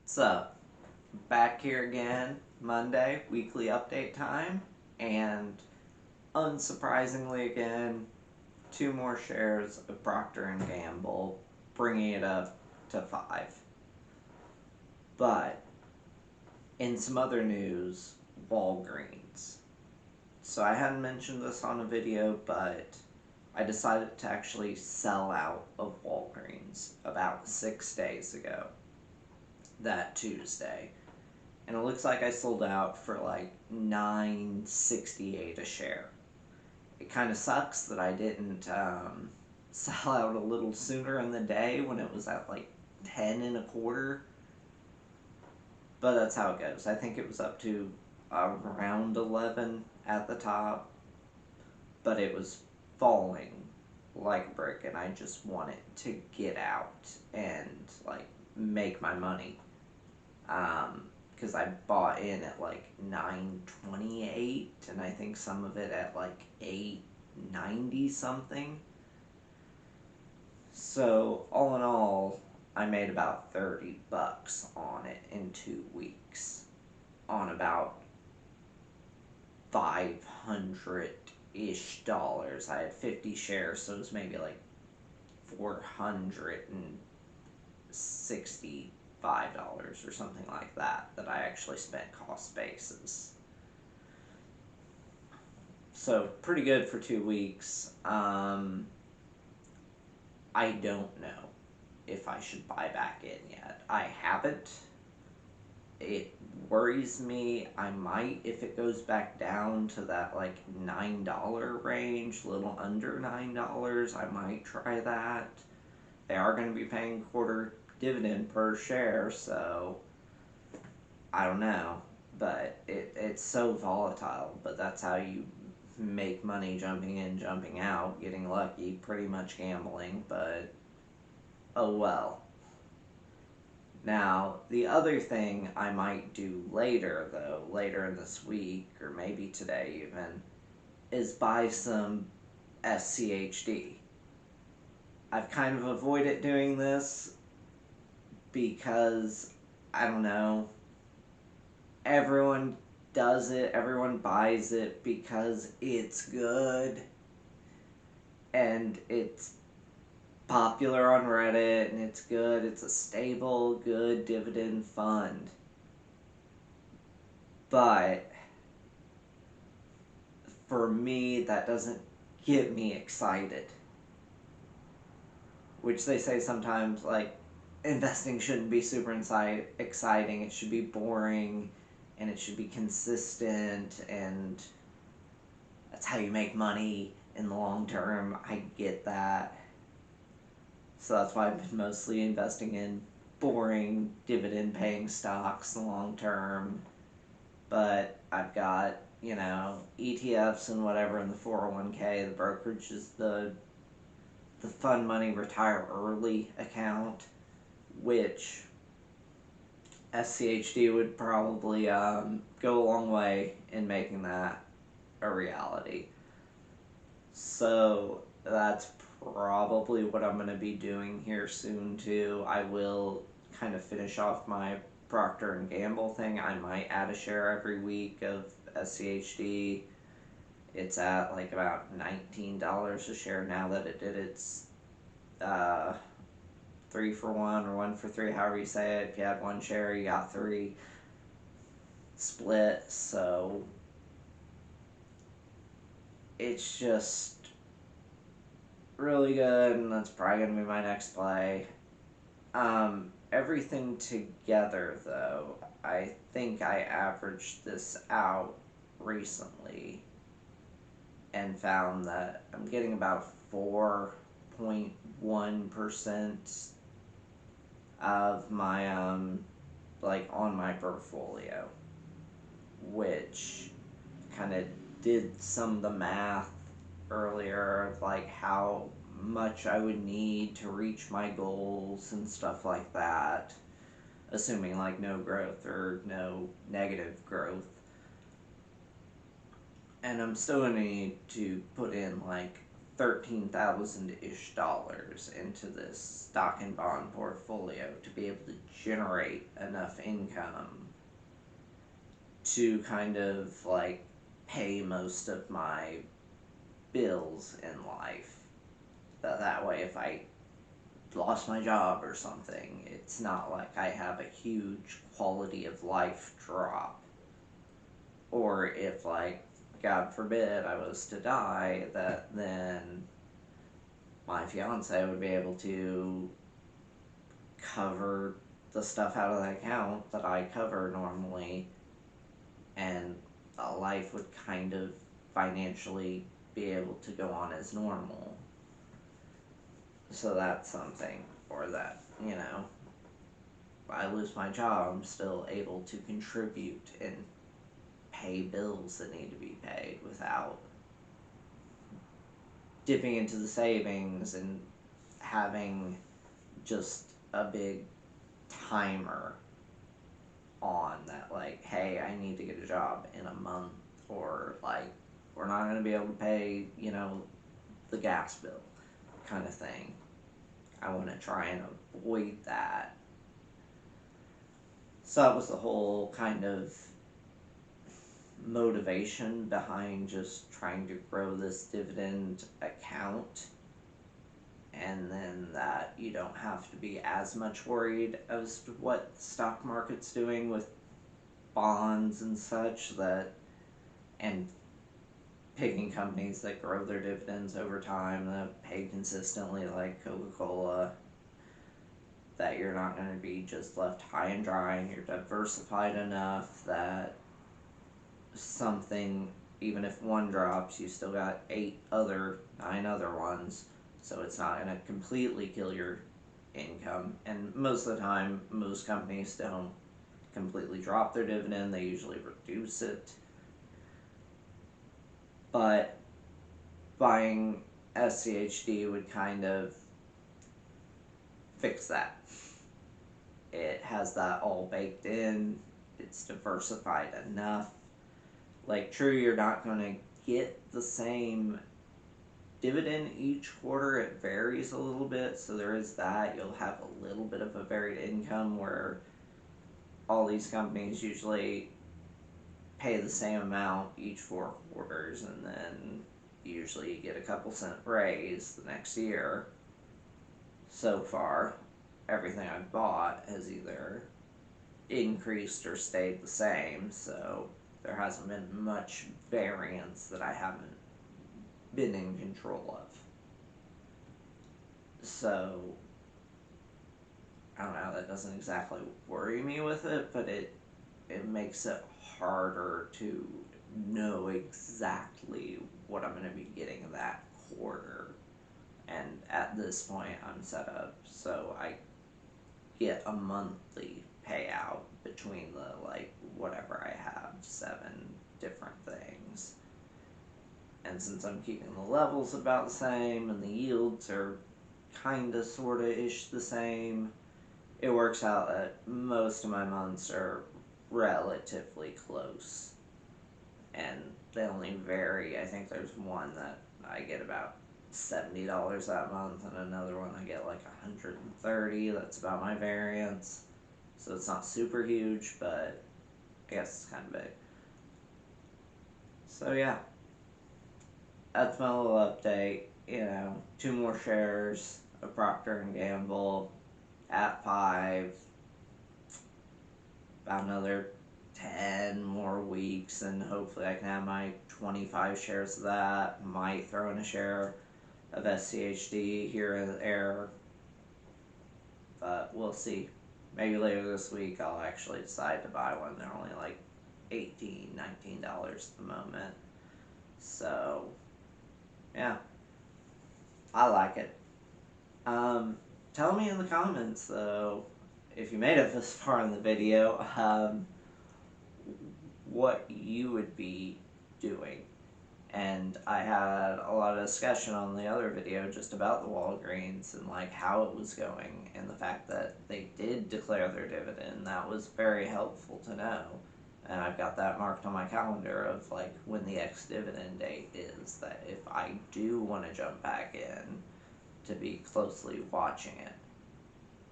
So, back here again, Monday, weekly update time, and unsurprisingly again, two more shares of Procter and Gamble, bringing it up to 5. But in some other news, Walgreens. So I hadn't mentioned this on a video, but I decided to actually sell out of Walgreens about 6 days ago, that Tuesday. And it looks like I sold out for like $9.68 a share. It kind of sucks that I didn't sell out a little sooner in the day when it was at like 10 and a quarter. But that's how it goes. I think it was up to around 11 at the top, but it was falling like a brick, and I just wanted to get out and like make my money. Because I bought in at like 9.28, and I think some of it at like 8.90 something. So all in all, I made about $30 on it in 2 weeks, on about 500-ish dollars. I had 50 shares, so it was maybe like $465 or something like that I actually spent cost basis. So pretty good for 2 weeks. I don't know if I should buy back in yet. I haven't. It worries me. I might, if it goes back down to that like $9 range, little under $9, I might try that. They are going to be paying quarter dividend per share, so I don't know. But it's so volatile, but that's how you make money, jumping in, jumping out, getting lucky, pretty much gambling, but oh well. Now, the other thing I might do later, though, later in this week, or maybe today even, is buy some SCHD. I've kind of avoided doing this because, I don't know, everyone does it, everyone buys it because it's good and it's popular on Reddit and it's good. It's a stable, good dividend fund. But for me, that doesn't get me excited. Which they say sometimes, like, investing shouldn't be super exciting. It should be boring and it should be consistent, and that's how you make money in the long term. I get that. So that's why I've been mostly investing in boring dividend paying stocks in the long term. But I've got, ETFs and whatever in the 401k, the brokerage is the fund money retire early account, which SCHD would probably go a long way in making that a reality. So that's probably what I'm going to be doing here soon too. I will kind of finish off my Procter and Gamble thing. I might add a share every week of SCHD. It's at like about $19 a share now that it did its 3-for-1 or 1-for-3, however you say it. If you had one share, you got 3 split. So it's just really good, and that's probably going to be my next play. Everything together, though, I think I averaged this out recently and found that I'm getting about 4.1% of my, like, on my portfolio, which kind of did some of the math earlier of like how much I would need to reach my goals and stuff like that, assuming like no growth or no negative growth. And I'm still gonna need to put in like $13,000-ish into this stock and bond portfolio to be able to generate enough income to kind of like pay most of my bills in life. That way, if I lost my job or something, it's not like I have a huge quality of life drop. Or if, like, God forbid I was to die, that then my fiance would be able to cover the stuff out of the account that I cover normally, and life would kind of financially be able to go on as normal. So that's something. Or that, I lose my job, I'm still able to contribute and pay bills that need to be paid without dipping into the savings and having just a big timer on that, like, hey, I need to get a job in a month, or like, we're not going to be able to pay, the gas bill kind of thing. I want to try and avoid that. So that was the whole kind of motivation behind just trying to grow this dividend account, and then that you don't have to be as much worried as to what the stock market's doing with bonds and such, and picking companies that grow their dividends over time, that pay consistently, like Coca-Cola, that you're not going to be just left high and dry, and you're diversified enough that something, even if one drops, you still got 9 other ones, so it's not going to completely kill your income. And most of the time, most companies don't completely drop their dividend, they usually reduce it. But buying SCHD would kind of fix that. It has that all baked in, it's diversified enough. Like, true, you're not going to get the same dividend each quarter, it varies a little bit, so there is that. You'll have a little bit of a varied income where all these companies usually pay the same amount each 4 quarters, and then usually you get a couple cent raise the next year. So far, everything I've bought has either increased or stayed the same, so there hasn't been much variance that I haven't been in control of. So, I don't know, that doesn't exactly worry me with it, but it makes it harder to know exactly what I'm going to be getting that quarter. And at this point, I'm set up so I get a monthly payout between the, like, whatever I have, 7 different things. And since I'm keeping the levels about the same and the yields are kinda sorta ish the same, it works out that most of my months are relatively close. And they only vary. I think there's one that I get about $70 that month, and another one I get like $130. That's about my variance. So it's not super huge, but I guess it's kind of big. So yeah, that's my little update. 2 more shares of Procter and Gamble at 5. About another 10 more weeks, and hopefully I can have my 25 shares of that. Might throw in a share of SCHD here and there, but we'll see. Maybe later this week I'll actually decide to buy one. They're only like $18, $19 at the moment. So, yeah, I like it. Tell me in the comments, though, if you made it this far in the video, what you would be doing. And I had a lot of discussion on the other video just about the Walgreens and like how it was going, and the fact that they did declare their dividend. That was very helpful to know. And I've got that marked on my calendar of like when the ex-dividend date is, that if I do want to jump back in, to be closely watching it.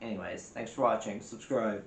Anyways, thanks for watching. Subscribe.